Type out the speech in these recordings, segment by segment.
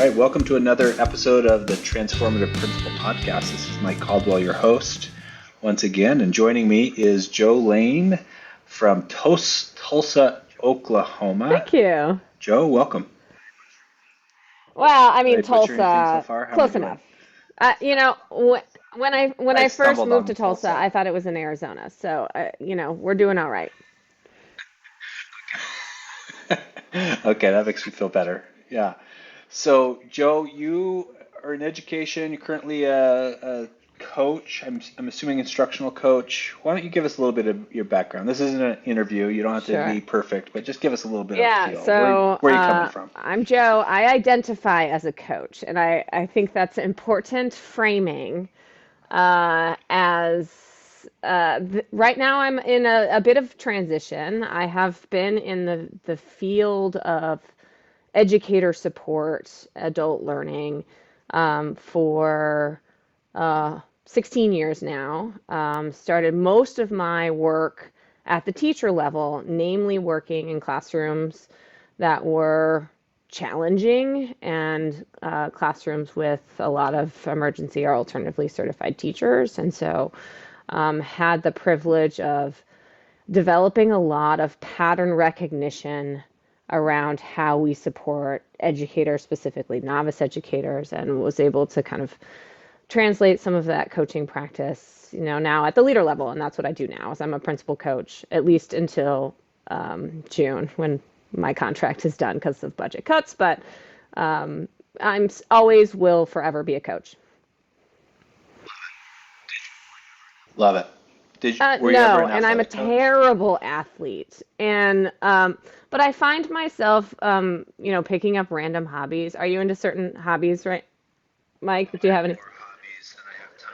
All right, welcome to another episode of the Transformative Principal podcast. This is Mike Caldwell, your host, once again, and joining me is Joe Lane from Tulsa, Oklahoma. Thank you. Joe, welcome. Well, I Did mean, I butcher anything so Tulsa, far? How am I close doing? enough. When I I first stumbled moved on to Tulsa, Tulsa. I thought it was in Arizona. So, we're doing all right. Okay, that makes me feel better. Yeah. So, Joe, you are in education. You're currently a coach. I'm assuming instructional coach. Why don't you give us a little bit of your background? This isn't an interview. You don't have to Sure. be perfect, but just give us a little bit of a Yeah. feel. Where are you coming from? I'm Joe. I identify as a coach, and I think that's important framing. Right now, I'm in a bit of transition. I have been in the field of educator support, adult learning, for 16 years now. Started most of my work at the teacher level, namely working in classrooms that were challenging and classrooms with a lot of emergency or alternatively certified teachers. And so had the privilege of developing a lot of pattern recognition around how we support educators, specifically novice educators, and was able to kind of translate some of that coaching practice, now at the leader level. And that's what I do now is I'm a principal coach, at least until June when my contract is done because of budget cuts. But I'm always will forever be a coach. Love it. Were you ever No, an and I'm a athletic coach? terrible athlete. And but I find myself, picking up random hobbies. Are you into certain hobbies, right, Mike? Do you have any?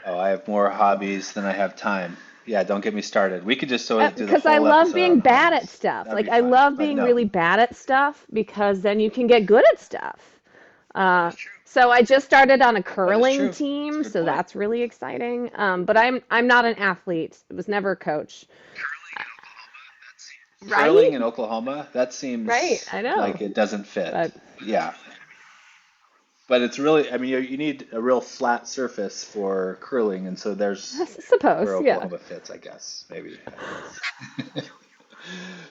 Oh, I have more hobbies than I have time. Yeah, don't get me started. We could just sort of do the Because I whole love episode being on bad at hobbies. stuff. That'd be Like I fun. love But being no, really bad at stuff because then you can get good at stuff. So I just started on a that is curling true. It's a team, good so point. that's really exciting. But I'm not an athlete. I was never a coach. Curling Right? in Oklahoma, that Right. seems I like know. it doesn't fit. But Yeah, but it's really, I mean, you need a real flat surface for curling, and so I there's where suppose, yeah. Oklahoma fits, I guess, maybe.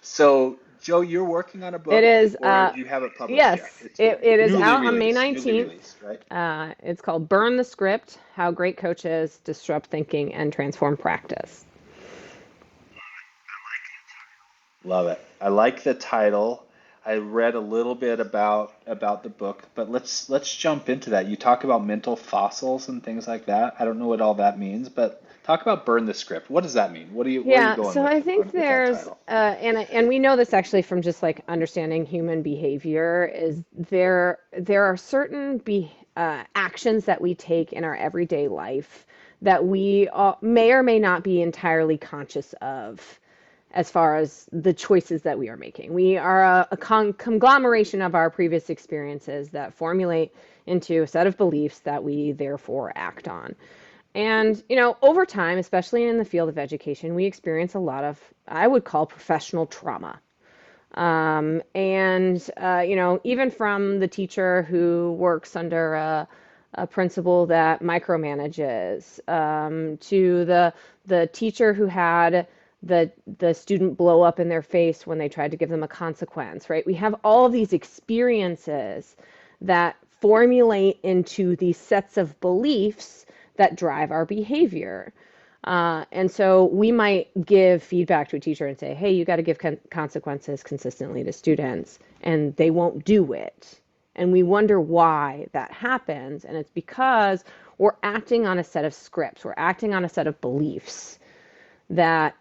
So, Joe, you're working on a It book, is, or do you have it published yet? yes, It's it is newly out on May released, newly 19th. released, right? It's called Burn the Script: How Great Coaches Disrupt Thinking and Transform Practice. Love it. I like the title. I read a little bit about the book, but let's jump into that. You talk about mental fossils and things like that. I don't know what all that means, but talk about burn the script. What does that mean? Where are you Yeah, going so with I think with that there's, title? and we know this actually from just like understanding human behavior, is there are certain actions that we take in our everyday life that we may or may not be entirely conscious of as far as the choices that we are making. We are a conglomeration of our previous experiences that formulate into a set of beliefs that we therefore act on. And, over time, especially in the field of education, we experience a lot of, I would call, professional trauma. Even from the teacher who works under a principal that micromanages, to the teacher who had the student blow up in their face when they tried to give them a consequence, right? We have all of these experiences that formulate into these sets of beliefs that drive our behavior. And so we might give feedback to a teacher and say, hey, you got to give consequences consistently to students, and they won't do it. And we wonder why that happens. And it's because we're acting on a set of scripts, we're acting on a set of beliefs that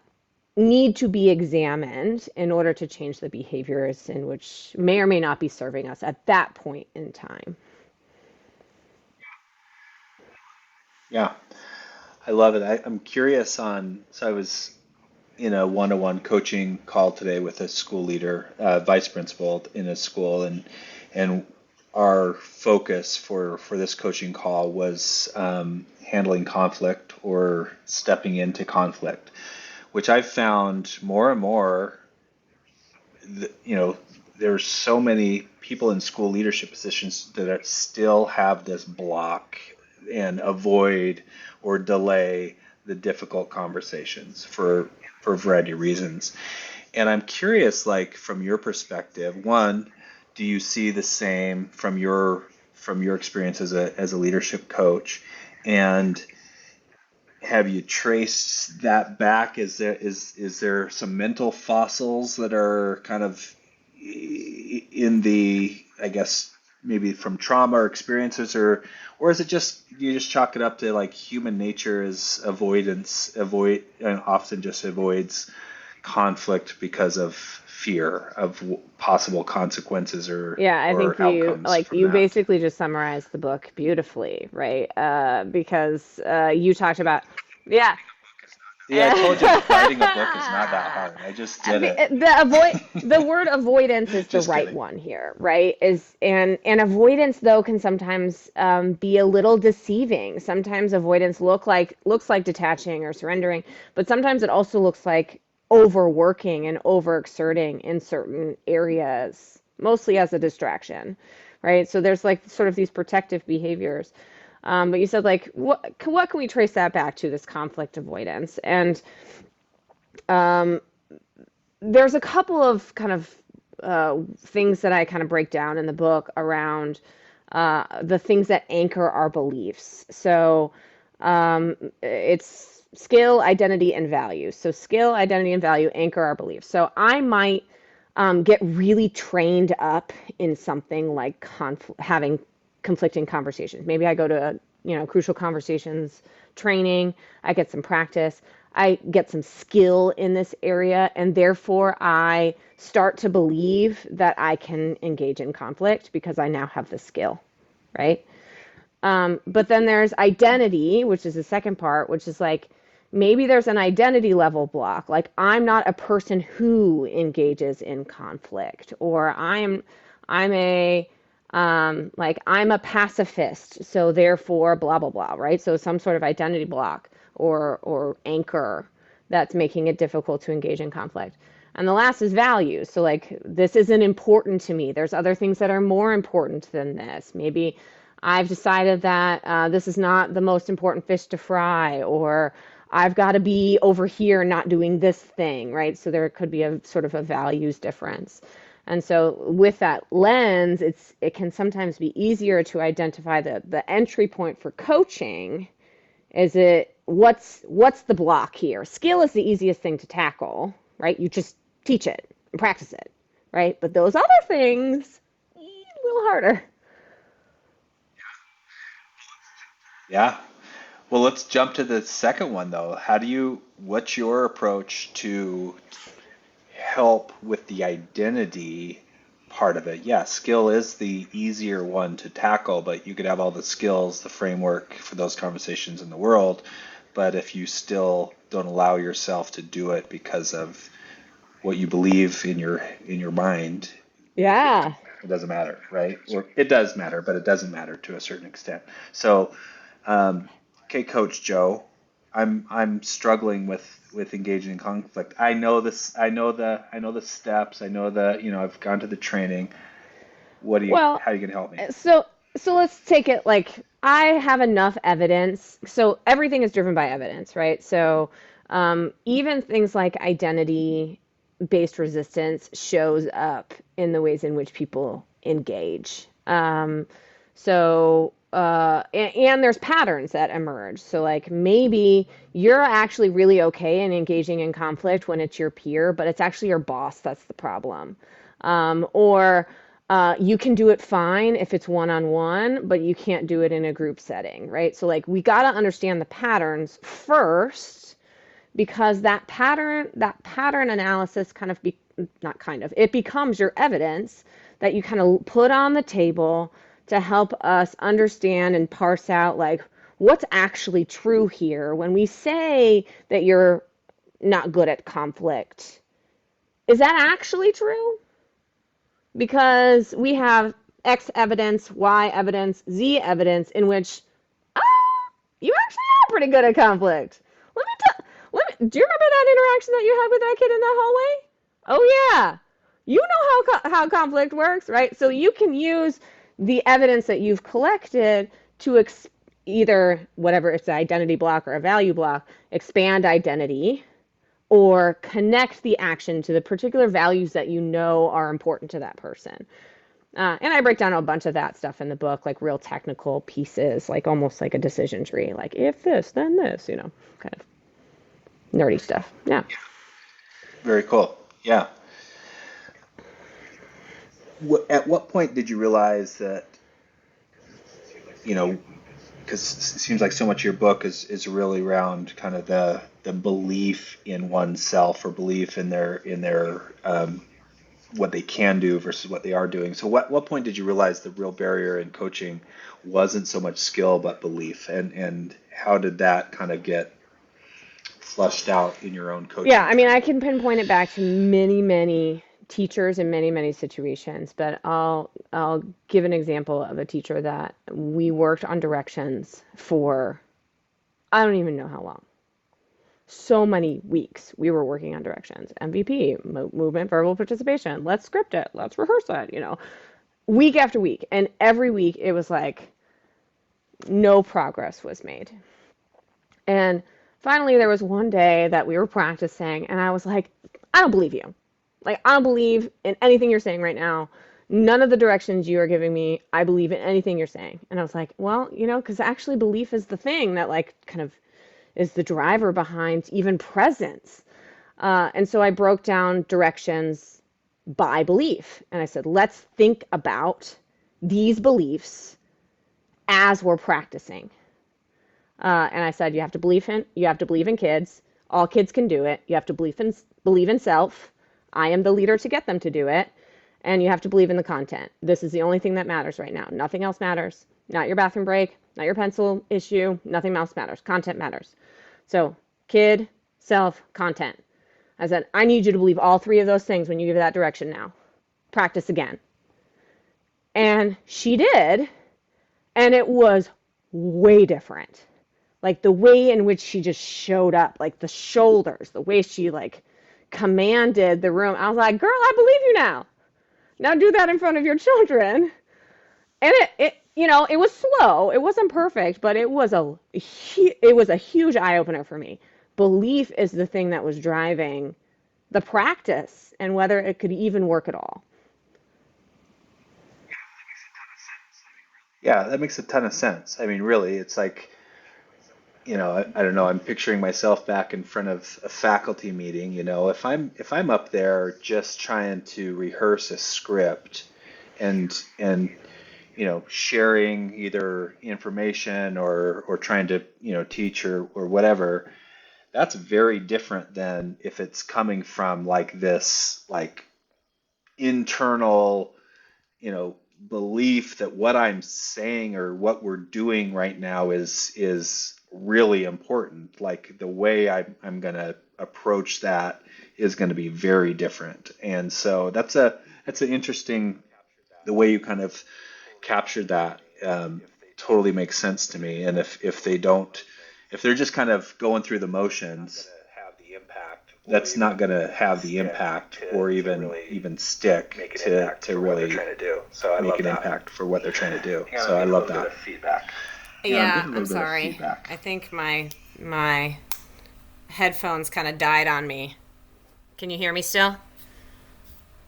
need to be examined in order to change the behaviors in which may or may not be serving us at that point in time. Yeah, I love it. I'm curious so I was in a one-on-one coaching call today with a school leader, vice principal in a school, and our focus for this coaching call was handling conflict or stepping into conflict, which I've found more and more, you know, there's so many people in school leadership positions that still have this block and avoid or delay the difficult conversations for a variety of reasons. And I'm curious, like from your perspective, one, do you see the same from your experience as a leadership coach? And have you traced that back? Is there some mental fossils that are kind of in the, I guess, maybe from trauma or experiences, or is it just you just chalk it up to like human nature is and often just avoids conflict because of fear of possible consequences Yeah, I think or outcomes from you that? basically just summarized the book beautifully, right? Because you talked about, yeah. Yeah, I told you writing a book is not that hard. I just did it. The word avoidance is the Just right kidding. one here, right? Is and avoidance though can sometimes be a little deceiving. Sometimes avoidance looks like detaching or surrendering, but sometimes it also looks like overworking and overexerting in certain areas, mostly as a distraction, right? So there's like sort of these protective behaviors. But you said like what can we trace that back to, this conflict avoidance? And there's a couple of kind of things that I kind of break down in the book around the things that anchor our beliefs. So it's skill, identity, and value. So skill, identity, and value anchor our beliefs. So I might get really trained up in something like having conflicting conversations. Maybe I go to crucial conversations training. I get some practice. I get some skill in this area, and therefore I start to believe that I can engage in conflict because I now have the skill, right? But then there's identity, which is the second part, which is like maybe there's an identity level block. Like I'm not a person who engages in conflict, or I'm a like I'm a pacifist, so therefore blah blah blah, right? So some sort of identity block or anchor that's making it difficult to engage in conflict. And the last is values. So like this isn't important to me. There's other things that are more important than this. Maybe I've decided that this is not the most important fish to fry, or I've got to be over here not doing this thing, right? So there could be a sort of a values difference. And so with that lens, it can sometimes be easier to identify the entry point for coaching. Is it what's the block here? Skill is the easiest thing to tackle, right? You just teach it and practice it, right? But those other things, a little harder. Yeah. Well, let's jump to the second one though. What's your approach to help with the identity part of it? Yeah, skill is the easier one to tackle, but you could have all the skills, the framework for those conversations in the world. But if you still don't allow yourself to do it because of what you believe in your mind, Yeah. it doesn't matter, right? Or it does matter, but it doesn't matter to a certain extent. So, um, okay, Coach Joe, I'm struggling with engaging in conflict. I know this. I know the steps. I know the I've gone to the training. Well, How are you gonna help me? so so let's take it like I have enough evidence. So everything is driven by evidence, right? So even things like identity based resistance shows up in the ways in which people engage. And there's patterns that emerge. So, like, maybe you're actually really okay in engaging in conflict when it's your peer, but it's actually your boss that's the problem. Or you can do it fine if it's one on one, but you can't do it in a group setting, right? So, like, we got to understand the patterns first because that pattern analysis kind of not kind of it becomes your evidence that you kind of put on the table to help us understand and parse out like what's actually true here when we say that you're not good at conflict. Is that actually true? Because we have X evidence, Y evidence, Z evidence in which you actually are pretty good at conflict. Let me tell. Do you remember that interaction that you had with that kid in that hallway? Oh yeah. You know how conflict works, right? So you can use the evidence that you've collected to either whatever it's an identity block or a value block, expand identity or connect the action to the particular values that you know are important to that person. And I break down a bunch of that stuff in the book, like real technical pieces, like almost like a decision tree, like if this, then this, kind of nerdy stuff. Yeah. Very cool. Yeah. At what point did you realize that, you know, because it seems like so much of your book is really around kind of the belief in oneself or belief in their what they can do versus what they are doing. So what point did you realize the real barrier in coaching wasn't so much skill but belief, and how did that kind of get flushed out in your own Yeah, coaching I mean, journey? I can pinpoint it back to many, many teachers in many, many situations, but I'll give an example of a teacher that we worked on directions for I don't even know how long. So many weeks we were working on directions. MVP, movement, verbal participation. Let's script it. Let's rehearse it, week after week. And every week it was like no progress was made. And finally, there was one day that we were practicing, and I was like, I don't believe you. Like, I don't believe in anything you're saying right now. None of the directions you are giving me, I believe in anything you're saying. And I was like, well, because actually belief is the thing that, like, kind of is the driver behind even presence. And so I broke down directions by belief. And I said, let's think about these beliefs as we're practicing. And I said, you have to believe in kids. All kids can do it. You have to believe in self. I am the leader to get them to do it. And you have to believe in the content. This is the only thing that matters right now. Nothing else matters. Not your bathroom break, not your pencil issue. Nothing else matters. Content matters. So kid, self, content. I said, I need you to believe all three of those things when you give that direction now. Practice again. And she did. And it was way different. Like the way in which she just showed up, like the shoulders, the way she like commanded the room. I was like, girl, I believe you now. Now do that in front of your children. And it was slow. It wasn't perfect, but it was a huge eye opener for me. Belief is the thing that was driving the practice and whether it could even work at all. Yeah, that makes a ton of sense. I mean, really, it's like, I don't know, I'm picturing myself back in front of a faculty meeting, if I'm up there just trying to rehearse a script and sharing either information or trying to, teach or whatever, that's very different than if it's coming from like this like internal, belief that what I'm saying or what we're doing right now is really important. Like the way I'm going to approach that is going to be very different. And so that's an interesting the way you kind of captured that. Totally makes sense to me. And if they're just kind of going through the motions, that's not going to have the impact or even stick to really make an impact for what they're trying to do. So I love that. Yeah, I'm Yeah, getting a I'm little bit of sorry. feedback. I think my headphones kind of died on me. Can you hear me still?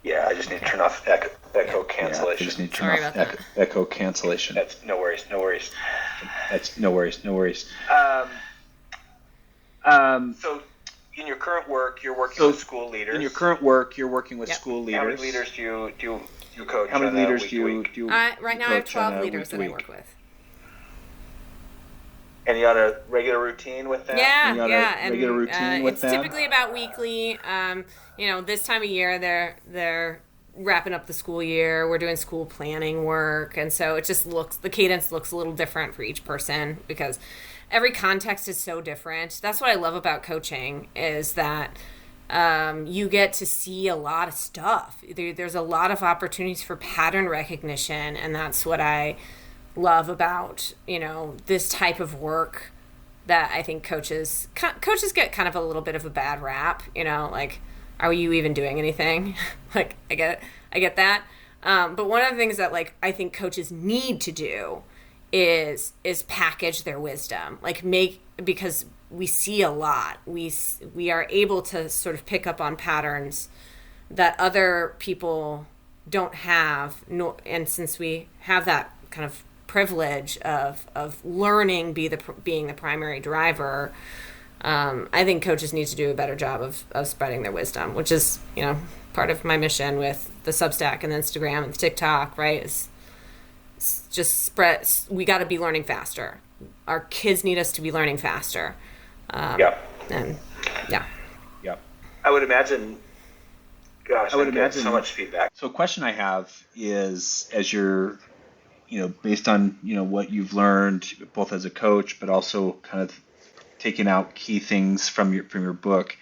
Yeah, I just need to turn off Yeah. echo Yeah, I cancellation. just need to turn Sorry off about that. echo cancellation. That's no worries, no worries. That's no worries, no worries. Um, Um, so, in your current work, you're working so with school leaders. in your current work, you're working with Yep. school How many leaders. leaders do you coach How many on a leaders week do to you week? do you Right you now I have coach on 12 a leaders week to that I week? work with. And you on a regular routine with them? And Yeah, you on a yeah, regular and routine with it's them? typically about weekly. This time of year they're wrapping up the school year. We're doing school planning work, and so the cadence looks a little different for each person because every context is so different. That's what I love about coaching is that you get to see a lot of stuff. There's a lot of opportunities for pattern recognition, and that's what I love about this type of work that I think coaches get kind of a little bit of a bad rap, like are you even doing anything? Like, I get that. But one of the things that like I think coaches need to do is package their wisdom, like make, because we see a lot. We are able to sort of pick up on patterns that other people don't have, no, and since we have that kind of privilege of learning, being the primary driver, I think coaches need to do a better job of spreading their wisdom, which is, part of my mission with the Substack and the Instagram and the TikTok, right? Is just spread. We got to be learning faster. Our kids need us to be learning faster. Yeah. And yeah. Yeah. I would imagine. Gosh, I would I'm getting imagine so much feedback. So a question I have is, as you're, based on, what you've learned both as a coach, but also kind of taking out key things from your book,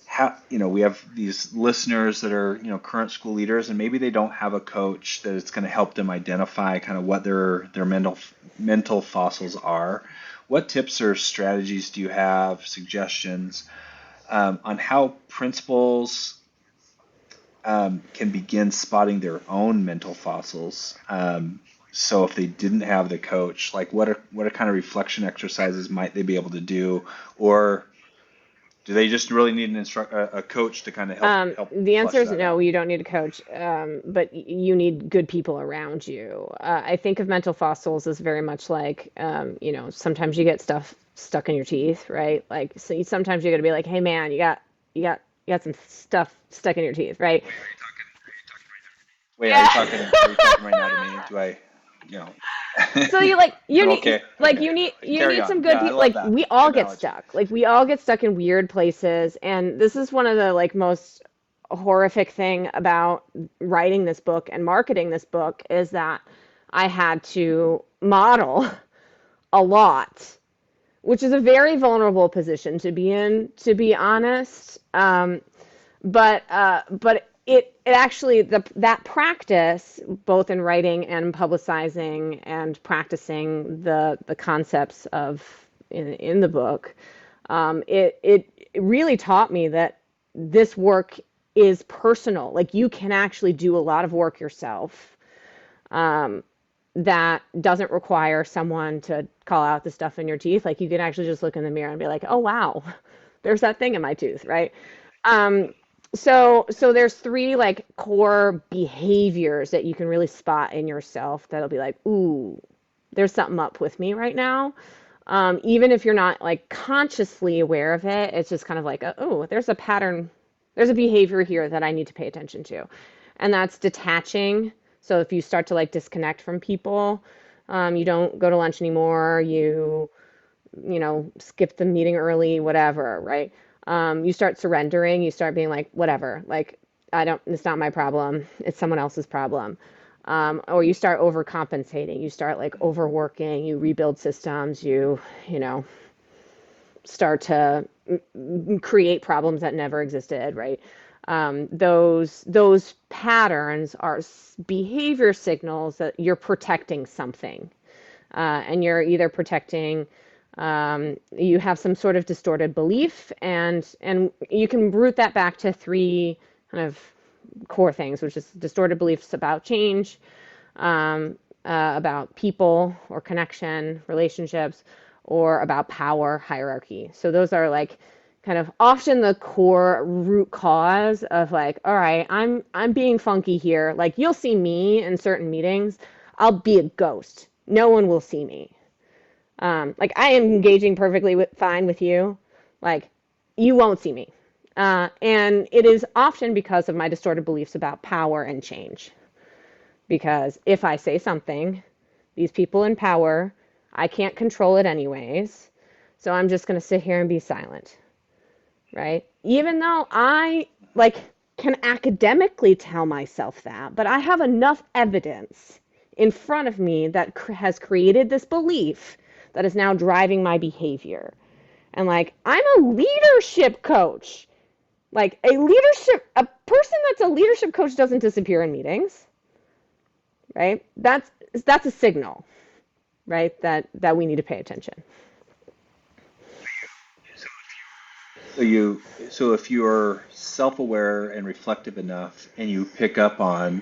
how, we have these listeners that are, current school leaders, and maybe they don't have a coach that is going to help them identify kind of what their mental fossils are. What tips or strategies do you have, suggestions, on how principals can begin spotting their own mental fossils? So if they didn't have the coach, like what are kind of reflection exercises might they be able to do, or do they just really need a coach to kind of help The flush answer is that no, out? you don't need a coach, but you need good people around you. I think of mental fossils as very much like, sometimes you get stuff stuck in your teeth, right? Like, so sometimes you got to be like, hey man, you got some stuff stuck in your teeth, right? Wait, are Yeah. you talking right now to me? Do I, you know, So you like you need okay, like okay. you Carry need on. some good Yeah, I people. love Like that. we Good all get analogy. stuck. Like we all get stuck in weird places, and this is one of the like most horrific thing about writing this book and marketing this book is that I had to model a lot, which is a very vulnerable position to be in, to be honest. But it actually that practice, both in writing and publicizing and practicing the concepts of in the book, it really taught me that this work is personal. Like you can actually do a lot of work yourself, that doesn't require someone to call out the stuff in your teeth. Like you can actually just look in the mirror and be like, oh wow, there's that thing in my tooth, right? Um, so there's three like core behaviors that you can really spot in yourself that'll be like, ooh, there's something up with me right now. Even if you're not like consciously aware of it, it's just kind of like, oh, there's a pattern, there's a behavior here that I need to pay attention to. And that's detaching. So if you start to like disconnect from people, you don't go to lunch anymore, skip the meeting early, whatever, right? You start surrendering, you start being like, whatever, like, it's not my problem, it's someone else's problem. Or you start overcompensating, you start like overworking, you rebuild systems, you know, start to create problems that never existed, right? Those patterns are behavior signals that you're protecting something, and you're either protecting, you have some sort of distorted belief, and you can root that back to three kind of core things, which is distorted beliefs about change, about people or connection, relationships, or about power, hierarchy. So those are like kind of often the core root cause of like, all right, I'm being funky here. Like you'll see me in certain meetings, I'll be a ghost. No one will see me. Like I am engaging perfectly fine with you. Like you won't see me. And it is often because of my distorted beliefs about power and change. Because if I say something, these people in power, I can't control it anyways. So I'm just going to sit here and be silent, right? Even though I like can academically tell myself that, but I have enough evidence in front of me that has created this belief that is now driving my behavior. And like, I'm a leadership coach. Like a person that's a leadership coach doesn't disappear in meetings, right? That's a signal, right? That we need to pay attention. you so if you're self-aware and reflective enough and you pick up on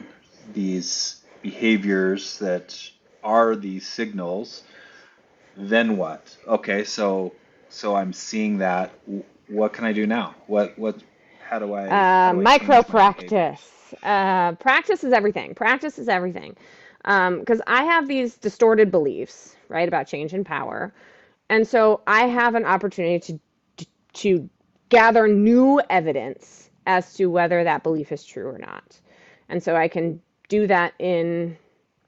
these behaviors that are these signals, then what? Okay, so I'm seeing that. What can I do now? What how do I Micro change my behaviors? practice. Practice is everything. Practice is everything. Because I have these distorted beliefs, right, about change and power. And so I have an opportunity to gather new evidence as to whether that belief is true or not. And so I can do that in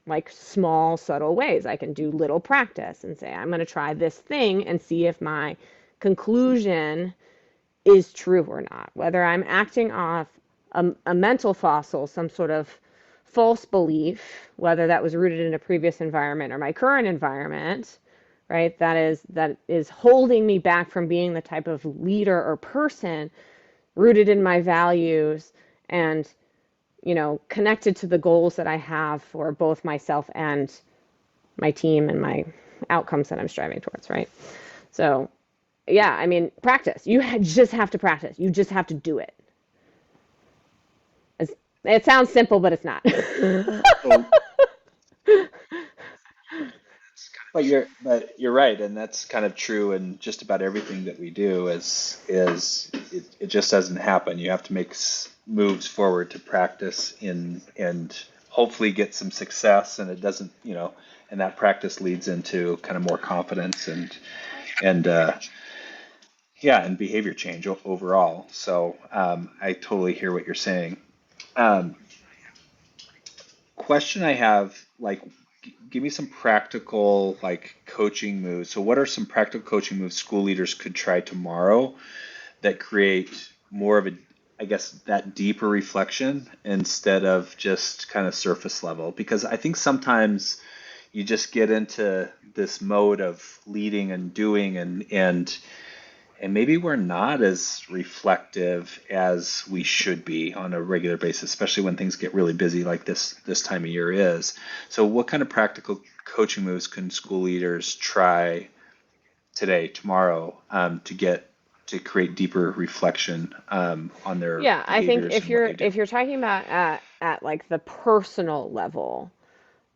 like small, subtle ways. I can do little practice and say, I'm going to try this thing and see if my conclusion is true or not. Whether I'm acting off a mental fossil, some sort of false belief, whether that was rooted in a previous environment or my current environment, right? That is holding me back from being the type of leader or person rooted in my values and connected to the goals that I have for both myself and my team and my outcomes that I'm striving towards, right? So, yeah, I mean, practice. You just have to practice. You just have to do it. It sounds simple, but it's not. So, but you're right, and that's kind of true in just about everything that we do. It just doesn't happen. You have to make moves forward to practice in and hopefully get some success, and it doesn't, and that practice leads into kind of more confidence and yeah, and behavior change overall. So I totally hear what you're saying. Um, Question I have, like, give me some practical, like, coaching moves. So, what are some practical coaching moves school leaders could try tomorrow that create more of a, I guess, that deeper reflection instead of just kind of surface level? Because I think sometimes you just get into this mode of leading and doing and maybe we're not as reflective as we should be on a regular basis, especially when things get really busy like this time of year is. So what kind of practical coaching moves can school leaders try today, tomorrow, to create deeper reflection on their Yeah, I think behaviors if and what you're they do? if you're talking about at like the personal level,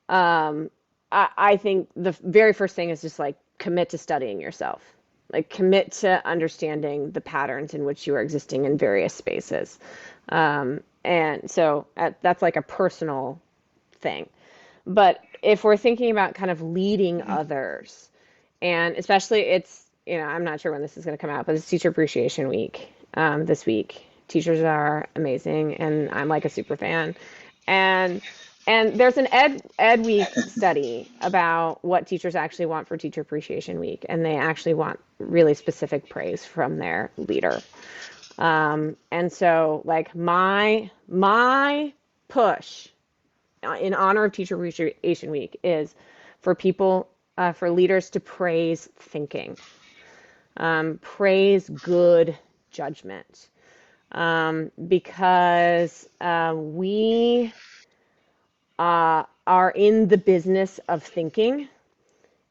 um, I think the very first thing is just like commit to studying yourself. Like commit to understanding the patterns in which you are existing in various spaces. And so that's like a personal thing. But if we're thinking about kind of leading Mhm. others, and especially I'm not sure when this is going to come out, but it's Teacher Appreciation Week this week. Teachers are amazing, and I'm like a super fan. And there's an Ed Week study about what teachers actually want for Teacher Appreciation Week, and they actually want really specific praise from their leader. And so, like my push in honor of Teacher Appreciation Week is for leaders to praise thinking, praise good judgment, because we are in the business of thinking.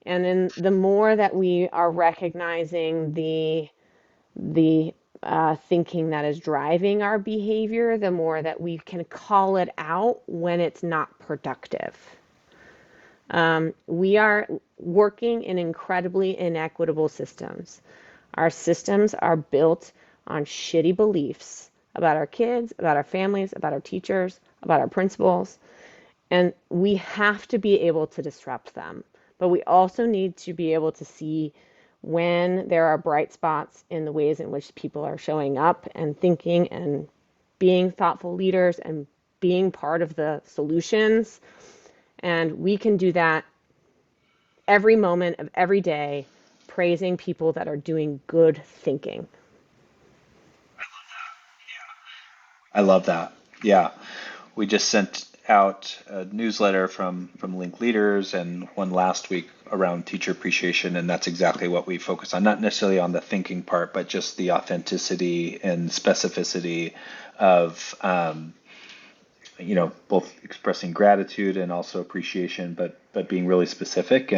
And then the more that we are recognizing the thinking that is driving our behavior, the more that we can call it out when it's not productive. We are working in incredibly inequitable systems. Our systems are built on shitty beliefs about our kids, about our families, about our teachers, about our principals, and we have to be able to disrupt them. But we also need to be able to see when there are bright spots in the ways in which people are showing up and thinking and being thoughtful leaders and being part of the solutions. And we can do that every moment of every day, praising people that are doing good thinking. I love that. Yeah. We just sent out a newsletter from Link Leaders and one last week around teacher appreciation, and that's exactly what we focus on. Not necessarily on the thinking part, but just the authenticity and specificity of both expressing gratitude and also appreciation, but being really specific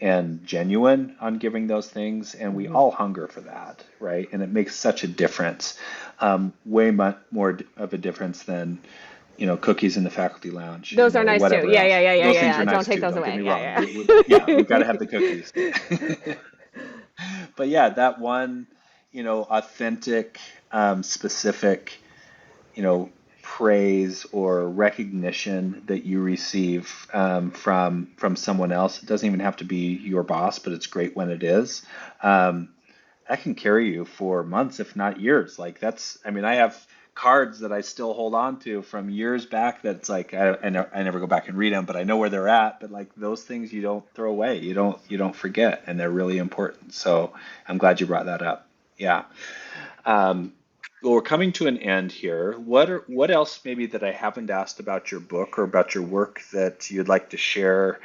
and genuine on giving those things, and we Mhm. all hunger for that, right? And it makes such a difference, way much more of a difference than cookies in the faculty lounge Those are or nice too. whatever Yeah, yeah, else. yeah, yeah, Those things yeah, are yeah. Don't nice take too. those Don't get away. me wrong. Yeah, Yeah, we've got to have yeah. the cookies. But yeah, that one, authentic, specific, praise or recognition that you receive from someone else. It doesn't even have to be your boss, but it's great when it is. Um, that can carry you for months, if not years. Like I mean, I have cards that I still hold on to from years back. That's like I never go back and read them, but I know where they're at. But like those things, you don't throw away. You don't forget, and they're really important. So I'm glad you brought that up. Yeah. Um, well, we're coming to an end here. What else maybe that I haven't asked about your book or about your work that you'd like to share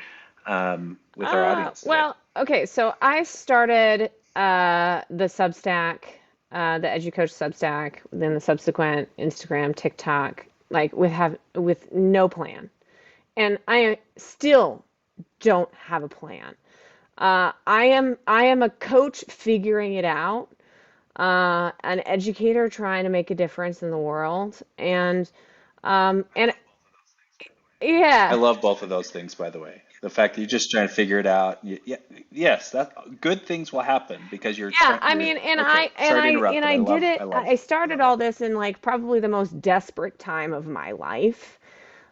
with our audience today? Well, okay, so I started the Substack, the EduCoach Substack, then the subsequent Instagram, TikTok, like with no plan. And I still don't have a plan. I am a coach figuring it out, an educator trying to make a difference in the world, and I yeah. love both of those things, by the way. The fact that you're just trying to figure it out. Yeah, yes, that good things will happen because you're Yeah, trying. I You're mean, and okay. I and Sorry to I interrupt, and but I did I it. love, I I started love it. all this in like probably the most desperate time of my life,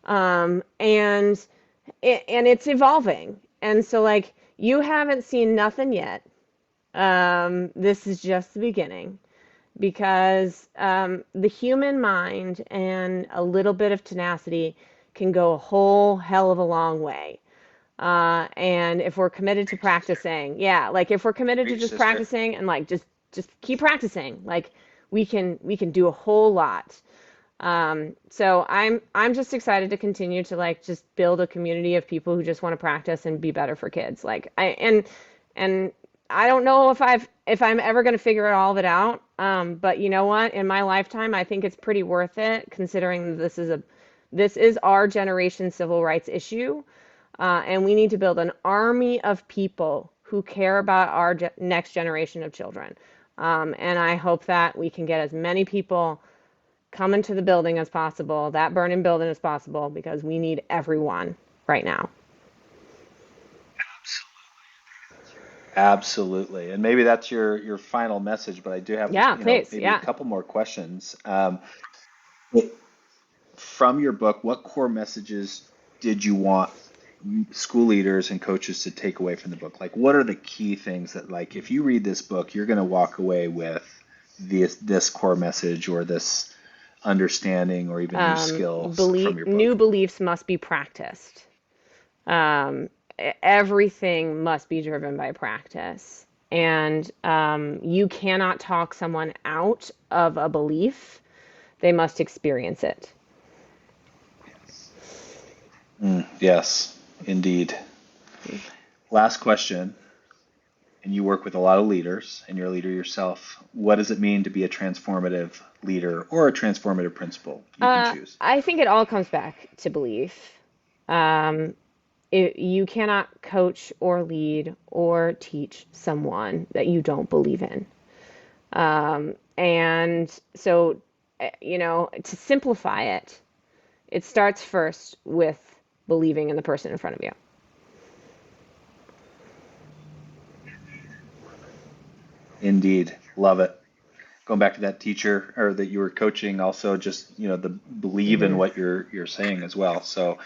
and it's evolving. And so like you haven't seen nothing yet. This is just the beginning because the human mind and a little bit of tenacity can go a whole hell of a long way. And if we're committed to practicing, yeah, like if we're committed to Preach, just sister. practicing and like just keep practicing, like we can do a whole lot. So I'm just excited to continue to like just build a community of people who just want to practice and be better for kids. Like and I don't know if I'm ever going to figure all of it out. But you know what? In my lifetime, I think it's pretty worth it considering this is our generation's civil rights issue. And we need to build an army of people who care about our next generation of children. And I hope that we can get as many people coming to the building as possible, that burning building as possible, because we need everyone right now. Absolutely. And maybe that's your final message, but I do have, Yeah, please. maybe a Yeah. couple more questions. From your book, what core messages did you want school leaders and coaches to take away from the book? Like, what are the key things that, like, if you read this book, you're going to walk away with this core message or this understanding or even new skills from your New book? beliefs must be practiced. Um, Everything must be driven by practice. And you cannot talk someone out of a belief. They must experience it. Yes, indeed. Last question, and you work with a lot of leaders, and you're a leader yourself. What does it mean to be a transformative leader or a transformative principal? You can choose. I think it all comes back to belief. Um, you cannot coach or lead or teach someone that you don't believe in. And so, to simplify it, it starts first with believing in the person in front of you. Indeed, love it. Going back to that teacher or that you were coaching, also just the believe in Hmm. what you're saying as well. So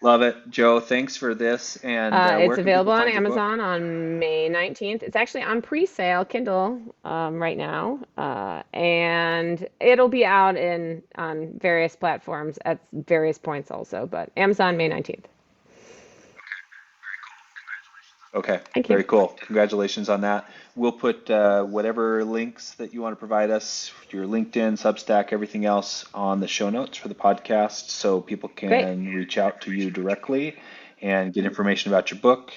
love it, Joe. Thanks for this. And It's where can people available on find your book? Amazon on May 19th. It's actually on pre-sale Kindle right now, and it'll be out in on various platforms at various points also. But Amazon May 19th. Okay, Thank you. very cool. Congratulations on that. We'll put whatever links that you want to provide us, your LinkedIn, Substack, everything else on the show notes for the podcast so people Great. can reach out to you directly and get information about your book.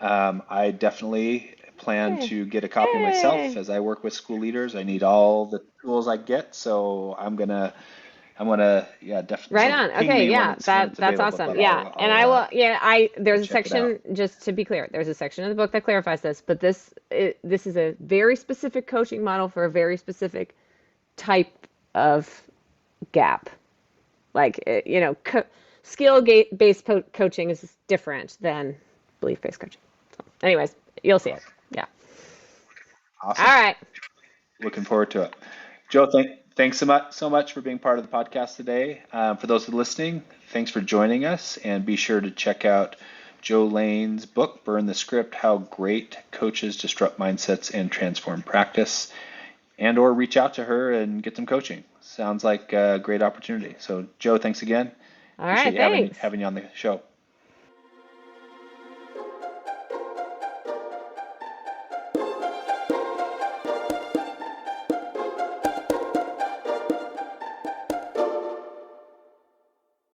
I definitely plan Yay. to get a copy myself Yay. as I work with school leaders. I need all the tools I get, so I'm gonna I'm gonna, yeah, definitely. Right So on. ping Okay, me yeah, when it's that's available, awesome. but Yeah. And I will, yeah, I'll there's a check it out. section, just to be clear, there's a section of the book that clarifies this, but this is a very specific coaching model for a very specific type of gap. Like, skill-based coaching is different than belief-based coaching. So, anyways, you'll see it. Yeah. All Awesome. right. Looking forward to it. Joe, thanks so much for being part of the podcast today. For those who are listening, thanks for joining us, and be sure to check out Joe Lane's book, Burn the Script: How Great Coaches Disrupt Mindsets and Transform Practice, and or reach out to her and get some coaching. Sounds like a great opportunity. So, Joe, thanks again. All Appreciate right. you Thanks. having you on the show.